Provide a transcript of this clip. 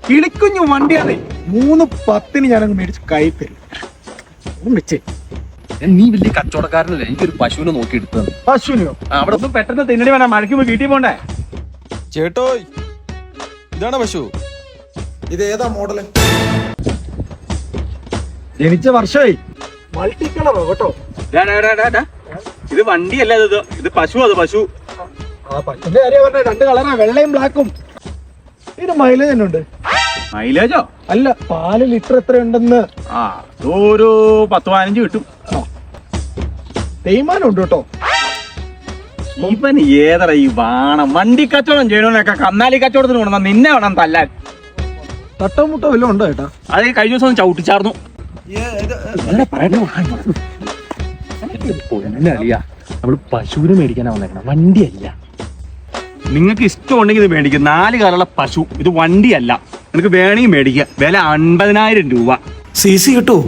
കിളിക്കുഞ്ഞു വണ്ടിയാണ് 3:10 ഞാനങ്ങ് മേടിച്ച് കൈ തരും വെച്ചേ. നീ വലിയ കച്ചവടക്കാരനല്ലേ, എനിക്കൊരു പശുവിനെ നോക്കി എടുത്തത്. പശുവിനെയോ? അവിടെ ഒന്നും പെട്ടെന്ന് തിന്നടി വേണം, മഴയ്ക്ക് പോയി വീട്ടിൽ പോണ്ടേ. ചേട്ടോയ്, ഇതാണ് പശു. ഇത് ഏതാ മോഡല്? ജനിച്ച വർഷമായി. മൾട്ടി കളറോ കേട്ടോ. ഇത് വണ്ടിയല്ല, ഇത് പശു. അത് പശു. ആ പശുവിന്റെ കാര്യം പറഞ്ഞ 2 കളറാ, വെള്ളയും ബ്ലാക്കും. ഇതിന് മൈലേജ് തന്നെ ഉണ്ട്. മൈലേജോ? അല്ല, പാല് ലിറ്റർ എത്രയുണ്ടെന്ന്. ഒരു 10-15 കിട്ടും. തേയ്മാനം ഉണ്ട് കേട്ടോ. ഇവൻ ഏതറ ഈ വാണം വണ്ടി കച്ചവടം ചെയ്യണോനൊക്കെ കന്നാലി കച്ചവടത്തിന് കൊണ്ടുവന്ന നിന്നെ വേണം തല്ലാൻ. തട്ടോ മുട്ടോ വല്ലതും ഉണ്ടോ ചേട്ടാ? അത് കഴിഞ്ഞ ദിവസം ചവിട്ടിച്ചാർന്നു. നമ്മള് പശുവിനെ മേടിക്കാനാ വന്നേക്കണം, വണ്ടിയല്ല. നിങ്ങൾക്ക് ഇഷ്ടമുണ്ടെങ്കിൽ ഇത് മേടിക്കും. 4 കാലുള്ള പശു, ഇത് വണ്ടിയല്ല. നിനക്ക് വേണമെങ്കിൽ മേടിക്കുക. വില 50,000 രൂപ. CC കിട്ടുമോ?